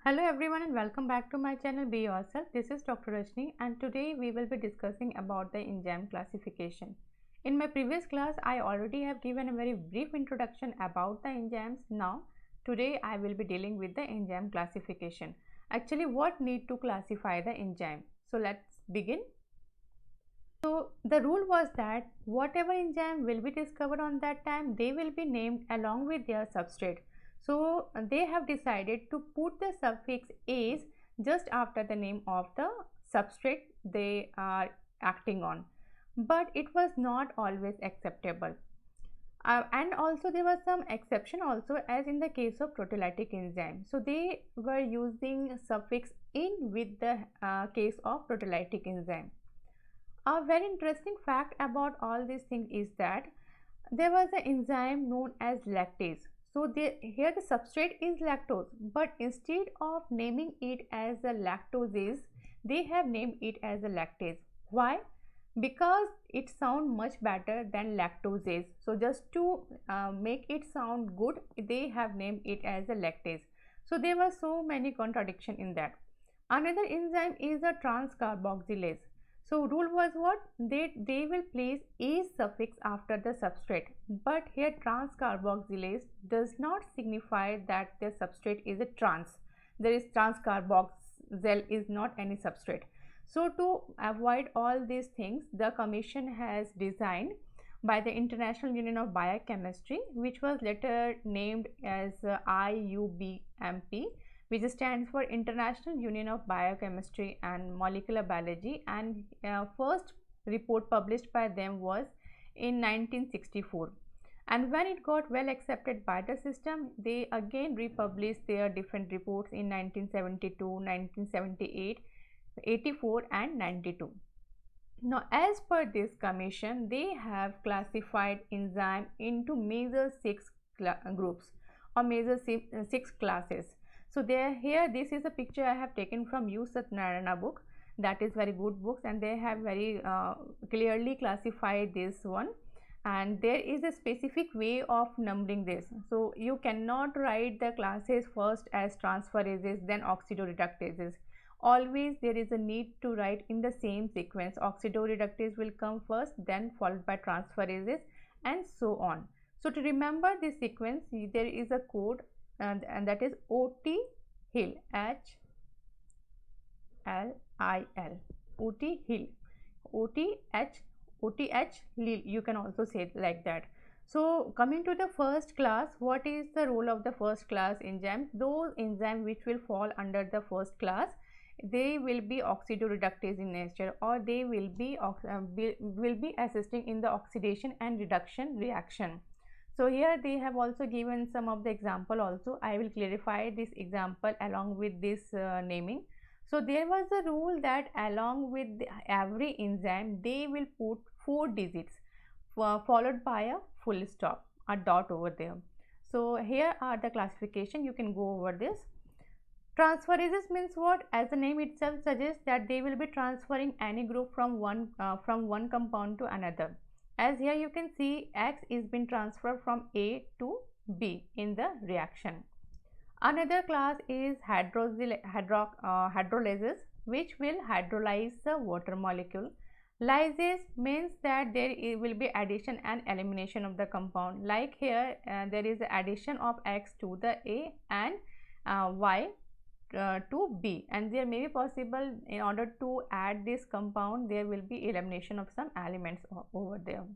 Hello everyone and welcome back to my channel Be Yourself. This is Dr. Rajni and today we will be discussing about the enzyme classification. In my previous class I already have given a very brief introduction about the enzymes. Now today I will be dealing with the enzyme classification. Actually what need to classify the enzyme? So let's begin. So the rule was that whatever enzyme will be discovered on that time, they will be named along with their substrate. So they have decided to put the suffix ase just after the name of the substrate they are acting on. But it was not always acceptable. And also there was some exception also, as in the case of proteolytic enzyme. So they were using suffix in with the case of proteolytic enzyme. A very interesting fact about all these things is that there was an enzyme known as lactase. So here the substrate is lactose, but instead of naming it as a lactosase, they have named it as a lactase. Why? Because it sounds much better than lactosase. So just to make it sound good, they have named it as a lactase. So there were so many contradiction in that. Another enzyme is a transcarboxylase. So rule was what? They will place ase suffix after the substrate, but here transcarboxylase does not signify that the substrate is a trans. There is transcarboxyl is not any substrate. So to avoid all these things, the commission has designed by the International Union of Biochemistry, which was later named as IUBMP, which stands for International Union of Biochemistry and Molecular Biology, and first report published by them was in 1964. And when it got well accepted by the system, they again republished their different reports in 1972, 1978, 84 and 92. Now as per this commission, they have classified enzyme into major six groups or major six classes. So here this is a picture I have taken from U Satyanarayana book. That is very good books, and they have very clearly classified this one, and there is a specific way of numbering this. So you cannot write the classes first as transferases then oxidoreductases. Always there is a need to write in the same sequence. Oxidoreductase will come first, then followed by transferases, and so on. So to remember this sequence, there is a code and that is OT HIL, HLIL, OT HIL, OTH LIL, you can also say it like that. So coming to the first class, what is the role of the first class enzymes? Those enzymes which will fall under the first class, they will be oxidoreductase in nature, or they will be assisting in the oxidation and reduction reaction. So here they have also given some of the example also. I will clarify this example along with this naming. So there was a rule that along with every enzyme they will put 4 digits followed by a full stop, a dot over there. So here are the classification, you can go over this. Transferases means what? As the name itself suggests, that they will be transferring any group from one compound to another. As here you can see, X is being transferred from A to B in the reaction. Another class is hydrolases, which will hydrolyze the water molecule. Lysase means that there will be addition and elimination of the compound. Like here, there is addition of X to the A and Y to B, and there may be possible, in order to add this compound, there will be elimination of some elements over there.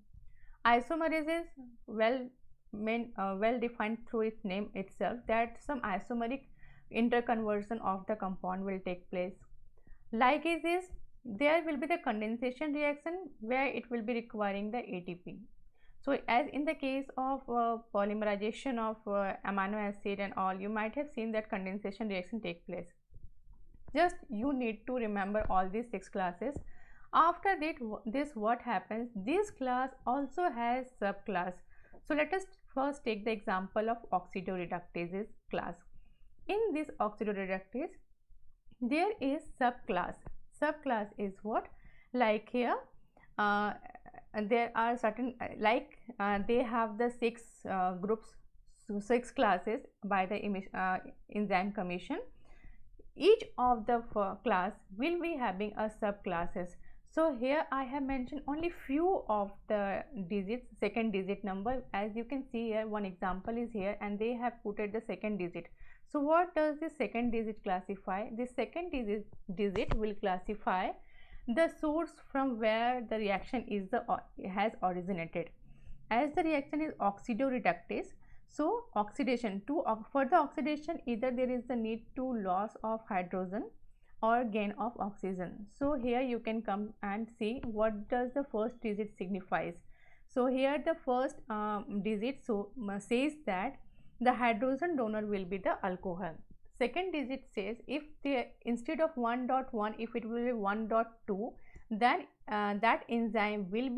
Isomerase is well defined through its name itself, that some isomeric interconversion of the compound will take place. Ligase is, there will be the condensation reaction where it will be requiring the ATP. So as in the case of polymerization of amino acid and all, you might have seen that condensation reaction take place. Just you need to remember all these 6 classes. After this what happens, this class also has subclass. So let us first take the example of oxidoreductases class. In this oxidoreductase, there is subclass. Subclass is what? Like here there are certain they have the 6 groups, so 6 classes by the enzyme commission. each of the class will be having a subclasses. So here I have mentioned only few of the digits, second digit number. As you can see here, one example is here and they have put it the second digit. So what does the second digit classify? The second digit will classify the source from where the reaction is has originated. As the reaction is oxidoreductase, so oxidation to further oxidation, either there is the need to loss of hydrogen or gain of oxygen. So here you can come and see what does the first digit signifies. So here the first digit says that the hydrogen donor will be the alcohol. Second digit says if the instead of 1.1, if it will be 1.2, then that enzyme will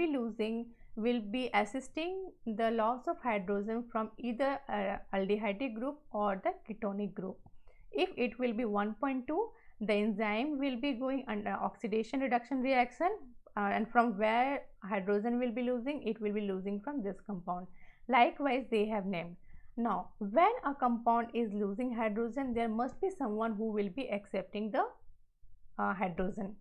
be assisting the loss of hydrogen from either aldehyde group or the ketonic group. If it will be 1.2, the enzyme will be going under oxidation reduction reaction, and from where hydrogen will be losing, it will be losing from this compound. Likewise, they have named. Now, when a compound is losing hydrogen, there must be someone who will be accepting the hydrogen.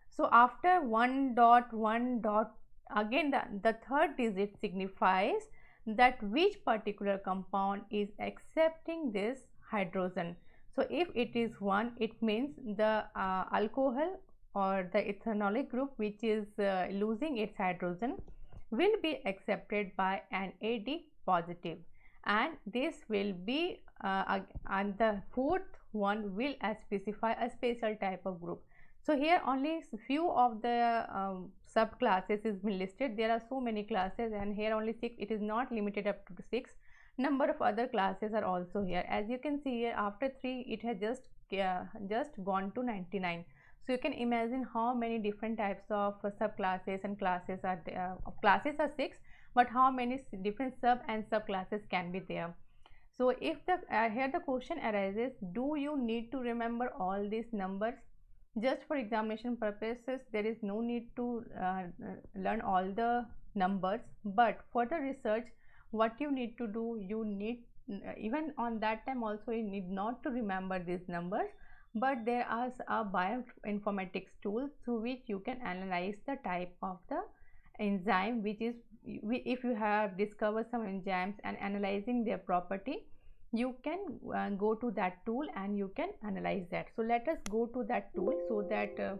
So, after 1.1 dot, again the third digit signifies that which particular compound is accepting this hydrogen. So, if it is 1, it means the alcohol or the ethanolic group which is losing its hydrogen will be accepted by NAD positive, and this will be and the fourth one will specify a special type of group. So here only few of the subclasses is been listed. There are so many classes and here only 6. It is not limited up to 6. Number of other classes are also here. As you can see here, after 3 it has just gone to 99. So you can imagine how many different types of subclasses and classes are there. Classes are 6, but how many different sub and subclasses can be there. So if the here the question arises, do you need to remember all these numbers? Just for examination purposes, there is no need to learn all the numbers, but for the research, what you need to do, you need even on that time also you need not to remember these numbers, but there are a bioinformatics tool through which you can analyze the type of the enzyme, which is if you have discovered some enzymes and analyzing their property, you can go to that tool and you can analyze that. So let us go to that tool so that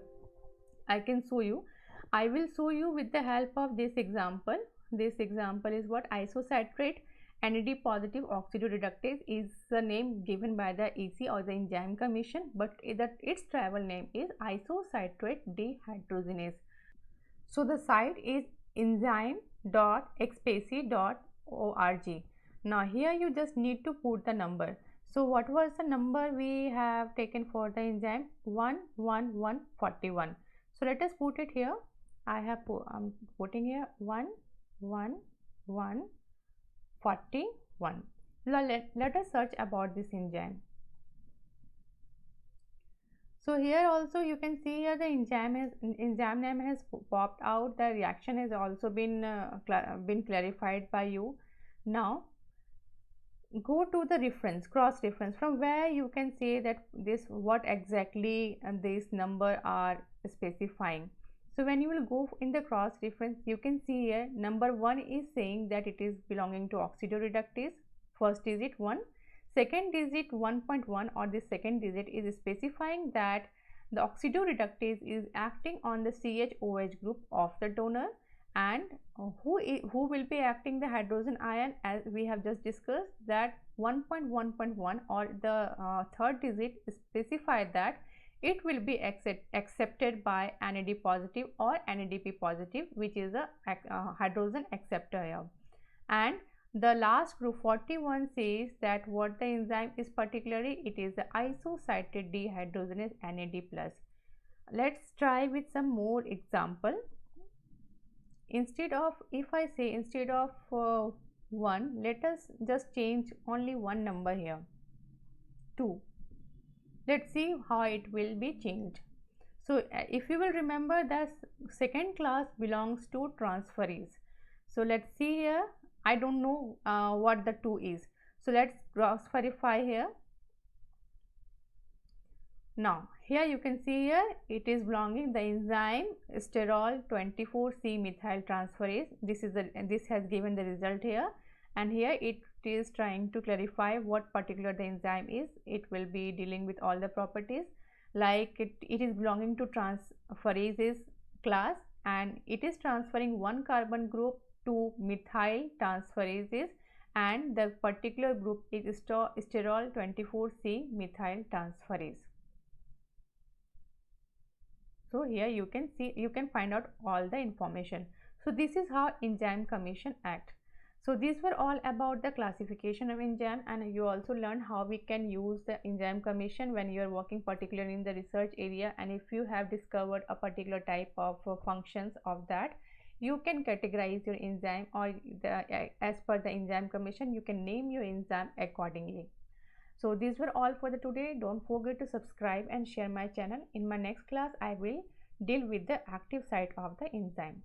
I can show you. I will show you with the help of this example. This example is what isocitrate NAD positive oxidoreductase is the name given by the EC or the enzyme commission, but its travel name is isocitrate dehydrogenase. So the site is enzyme.xpc.org. Now here you just need to put the number. So what was the number we have taken for the enzyme? 11141. So let us put it here. I'm putting here 11141. Let us search about this enzyme. So here also you can see here the enzyme name has popped out. The reaction has also been clarified by you. Now go to the reference, cross reference, from where you can say that this what exactly this number are specifying. So when you will go in the cross reference, you can see here number 1 is saying that it is belonging to oxidoreductase, first digit 1. Second digit 1.1 or the second digit is specifying that the oxidoreductase is acting on the CH-OH group of the donor, and who will be acting the hydrogen ion, as we have just discussed that 1.1.1 or the third digit specified that it will be accepted by NAD positive or NADP positive, which is a hydrogen acceptor here. And the last group 41 says that what the enzyme is particularly, it is the isocitrate dehydrogenase NAD+. Let's try with some more example. Instead of, if I say instead of 1, let us just change only one number here, 2. Let's see how it will be changed. So if you will remember, the second class belongs to transferase. So let's see here. I don't know what the 2 is. So let's cross verify here. Now here you can see here it is belonging the enzyme sterol 24C methyl transferase. This has given the result here, and here it is trying to clarify what particular the enzyme is. It will be dealing with all the properties, like it is belonging to transferases class, and it is transferring one carbon group to methyl transferases, and the particular group is sterol 24C methyl transferase. So here you can see, you can find out all the information. So this is how Enzyme Commission act. So these were all about the classification of enzyme, and you also learned how we can use the Enzyme Commission when you are working particularly in the research area, and if you have discovered a particular type of functions of that, you can categorize your enzyme, or as per the Enzyme Commission you can name your enzyme accordingly. So these were all for the today. Don't forget to subscribe and share my channel. In my next class I will deal with the active site of the enzyme.